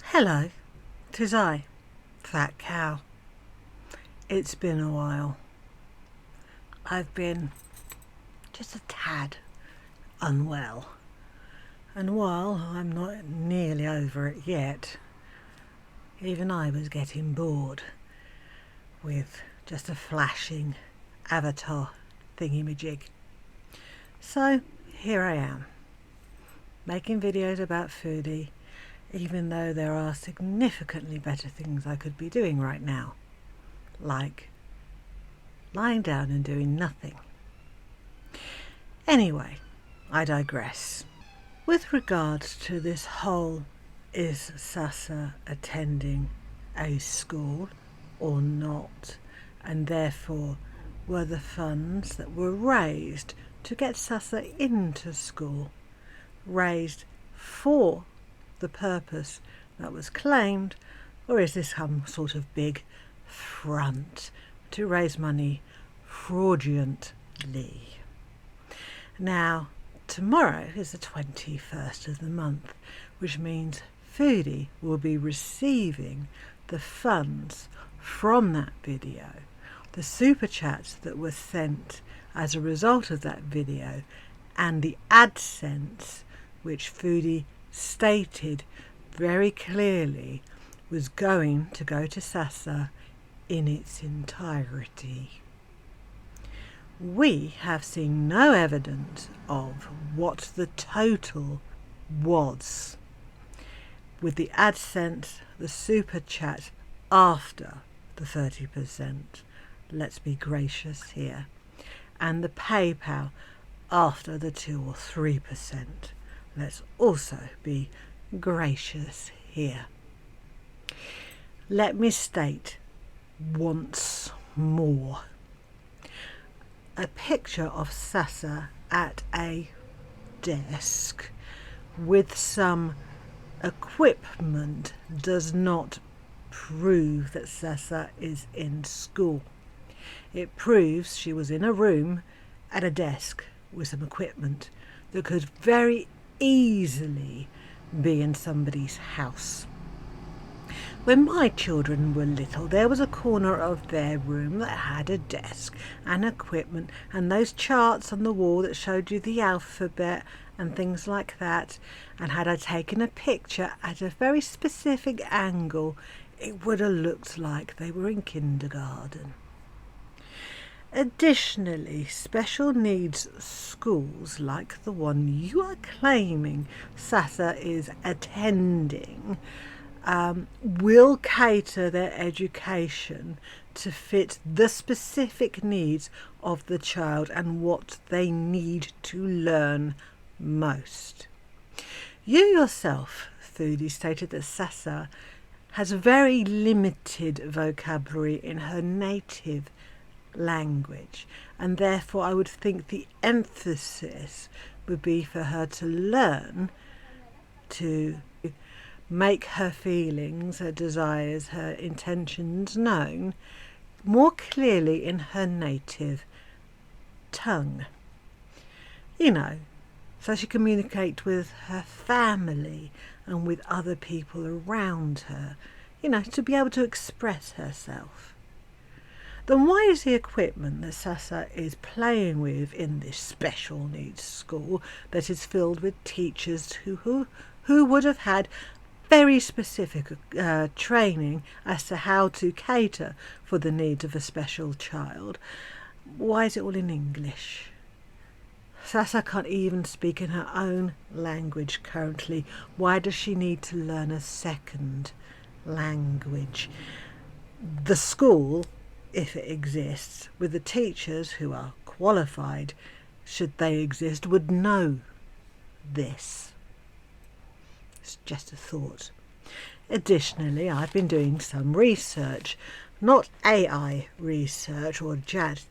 Hello, 'tis I, Fat Cow. It's been a while. I've been just a tad unwell, and while I'm not nearly over it yet, even I was getting bored with just a flashing avatar thingy-majig. So here I am, making videos about foodie, even though there are significantly better things I could be doing right now, like lying down and doing nothing. Anyway, I digress. With regards to this whole is Sasa attending a school or not, and therefore were the funds that were raised to get Sasa into school raised for the purpose that was claimed, or is this some sort of big front to raise money fraudulently? Now, tomorrow is the 21st of the month, which means Foodie will be receiving the funds from that video, the super chats that were sent as a result of that video, and the AdSense, which Foodie stated very clearly was going to go to Sasa in its entirety. We have seen no evidence of what the total was, with the AdSense, the super chat after the 30%, let's be gracious here, and the PayPal after the 2 or 3%. Let's also be gracious here. Let me state once more a picture of Sasa at a desk with some equipment does not prove that Sasa is in school. It proves she was in a room at a desk with some equipment that could very easily be in somebody's house. When my children were little, there was a corner of their room that had a desk and equipment and those charts on the wall that showed you the alphabet and things like that, and had I taken a picture at a very specific angle, it would have looked like they were in kindergarten. Additionally, special needs schools like the one you are claiming Sasa is attending will cater their education to fit the specific needs of the child and what they need to learn most. You yourself, Foodie, stated that Sasa has very limited vocabulary in her native language, and therefore I would think the emphasis would be for her to learn to make her feelings, her desires, her intentions known more clearly in her native tongue. So she communicate with her family and with other people around her, to be able to express herself. Then why is the equipment that Sasa is playing with in this special needs school that is filled with teachers who would have had very specific training as to how to cater for the needs of a special child, why is it all in English? Sasa can't even speak in her own language currently. Why does she need to learn a second language? The school, if it exists, with the teachers who are qualified, should they exist, would know this. It's just a thought. Additionally, I've been doing some research, not AI research or chat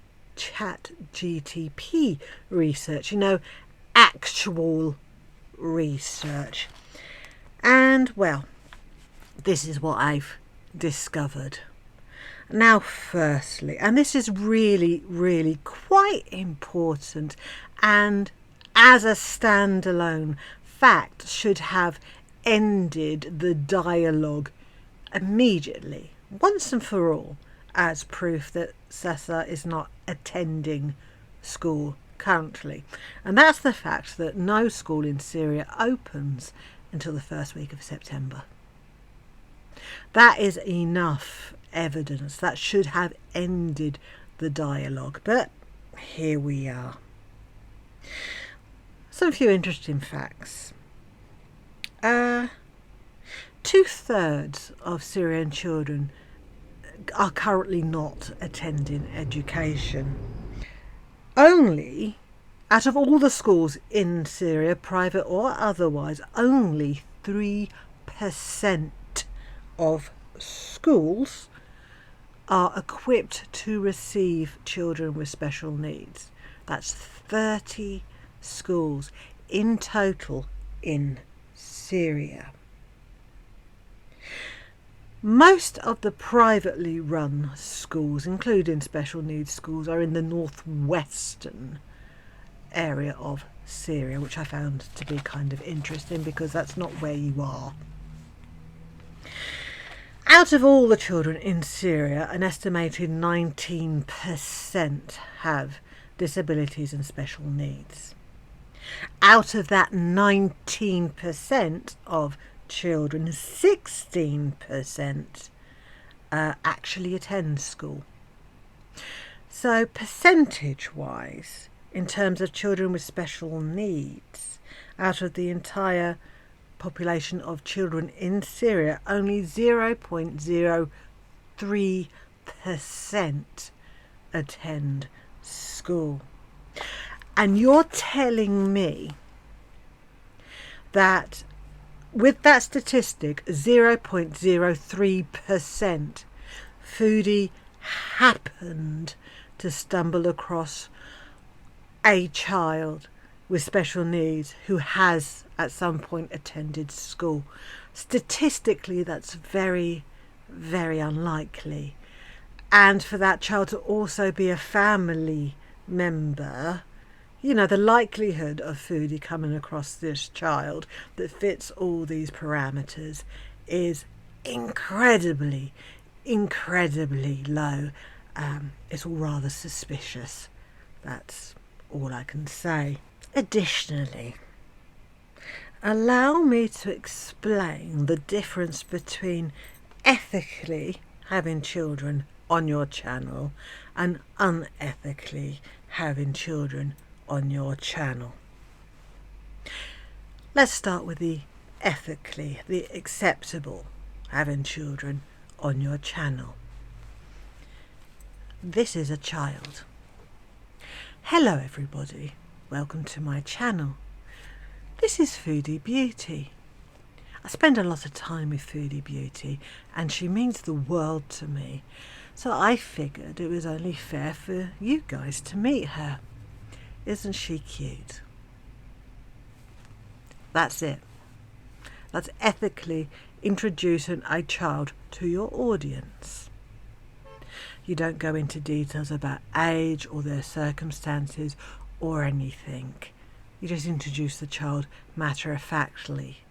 GTP research, actual research. And, well, this is what I've discovered. Now, firstly, and this is really, really quite important, and as a standalone fact should have ended the dialogue immediately, once and for all, as proof that Sessa is not attending school currently. And that's the fact that no school in Syria opens until the first week of September. That is enough evidence. That should have ended the dialogue. But here we are. Some few interesting facts. 2/3 of Syrian children are currently not attending education. Only, out of all the schools in Syria, private or otherwise, only 3% of schools are equipped to receive children with special needs. That's 30 schools in total in Syria. Most of the privately run schools, including special needs schools, are in the northwestern area of Syria, which I found to be kind of interesting because that's not where you are. Out of all the children in Syria, an estimated 19% have disabilities and special needs. Out of that 19% of children, 16% actually attend school. So percentage-wise, in terms of children with special needs, out of the entire population of children in Syria, only 0.03% attend school. And you're telling me that with that statistic, 0.03%, Foodie happened to stumble across a child with special needs who has at some point attended school. Statistically, that's very, very unlikely. And for that child to also be a family member, you know, the likelihood of Foodie coming across this child that fits all these parameters is incredibly, incredibly low. It's all rather suspicious. That's all I can say. Additionally, allow me to explain the difference between ethically having children on your channel and unethically having children on your channel. Let's start with the ethically, the acceptable having children on your channel. This is a child. Hello everybody, welcome to my channel. This is Foodie Beauty. I spend a lot of time with Foodie Beauty and she means the world to me. So I figured it was only fair for you guys to meet her. Isn't she cute? That's it. That's ethically introducing a child to your audience. You don't go into details about age or their circumstances or anything. You just introduce the child matter-of-factly.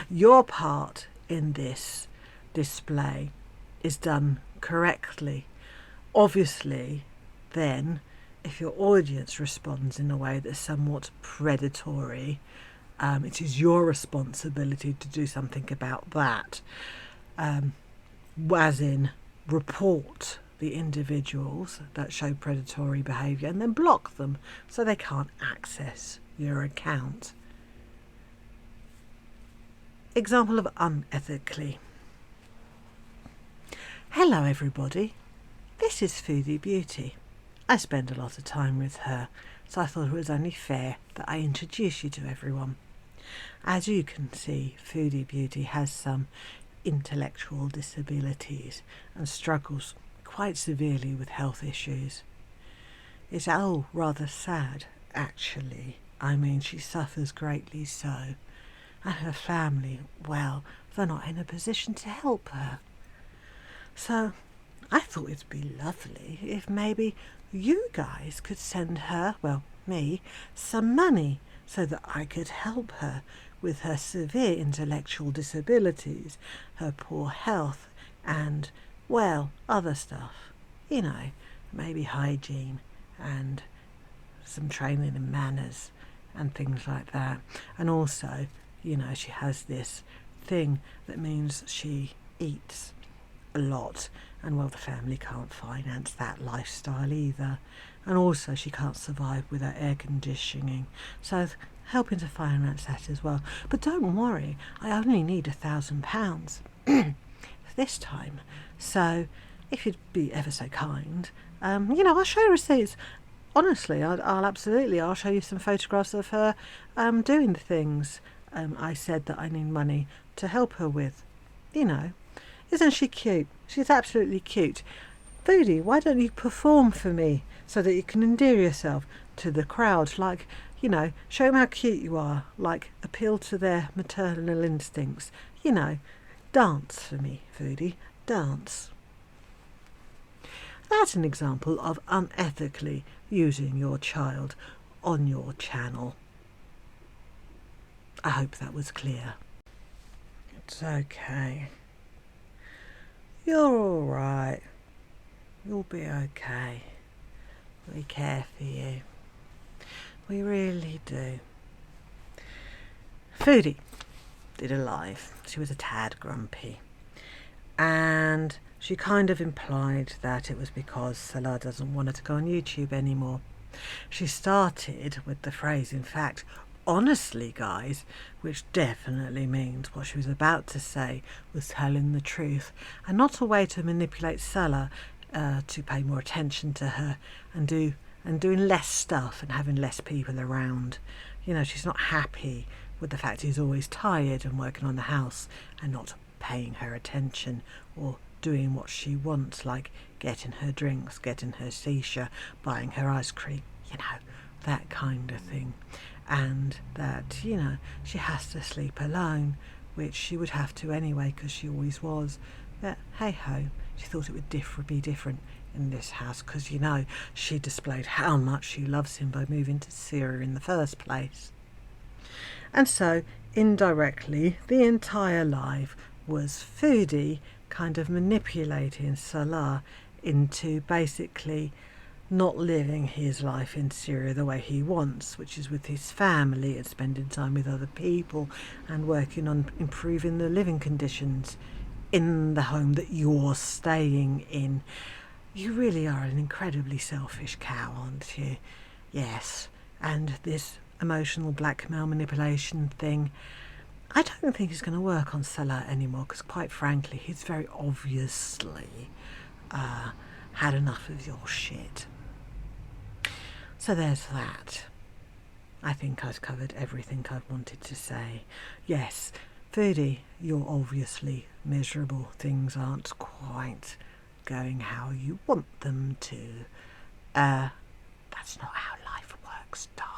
Your part in this display is done correctly. Obviously, then, if your audience responds in a way that's somewhat predatory, it is your responsibility to do something about that. As in, report the individuals that show predatory behaviour and then block them so they can't access your account. Example of unethically. Hello everybody, this is Foodie Beauty. I spend a lot of time with her, so I thought it was only fair that I introduce you to everyone. As you can see, Foodie Beauty has some intellectual disabilities and struggles quite severely with health issues. It's all rather sad, actually. I mean, she suffers greatly so. And her family, well, they're not in a position to help her. So I thought it'd be lovely if maybe you guys could send her, well, me, some money so that I could help her with her severe intellectual disabilities, her poor health, and, well, other stuff. You know, maybe hygiene and some training in manners and things like that. And also, she has this thing that means she eats a lot, and well, the family can't finance that lifestyle either, and also she can't survive without air conditioning, so helping to finance that as well. But don't worry, I only need £1,000 this time, so if you'd be ever so kind, I'll show you receipts. Honestly, I'll show you some photographs of her doing the things I said that I need money to help her with. Isn't she cute? She's absolutely cute. Foodie, why don't you perform for me so that you can endear yourself to the crowd? Like, show them how cute you are. Like, appeal to their maternal instincts. Dance for me, Foodie. Dance. That's an example of unethically using your child on your channel. I hope that was clear. It's okay. You're all right. You'll be okay. We care for you. We really do. Foodie did a live. She was a tad grumpy. And she kind of implied that it was because Salah doesn't want her to go on YouTube anymore. She started with the phrase, in fact, honestly, guys, which definitely means what she was about to say was telling the truth, and not a way to manipulate Salah to pay more attention to her and doing less stuff and having less people around. She's not happy with the fact he's always tired and working on the house and not paying her attention or doing what she wants, like getting her drinks, getting her shisha, buying her ice cream, that kind of thing. And that, she has to sleep alone, which she would have to anyway because she always was. But hey-ho, she thought it would be different in this house because, she displayed how much she loves him by moving to Syria in the first place. And so, indirectly, the entire live was Foodie kind of manipulating Salah into basically not living his life in Syria the way he wants, which is with his family and spending time with other people and working on improving the living conditions in the home that you're staying in. You really are an incredibly selfish cow, aren't you? Yes. And this emotional blackmail manipulation thing, I don't think it's going to work on Salah anymore because, quite frankly, he's very obviously had enough of your shit. So there's that. I think I've covered everything I've wanted to say. Yes, Foodie, you're obviously miserable. Things aren't quite going how you want them to. That's not how life works, darling.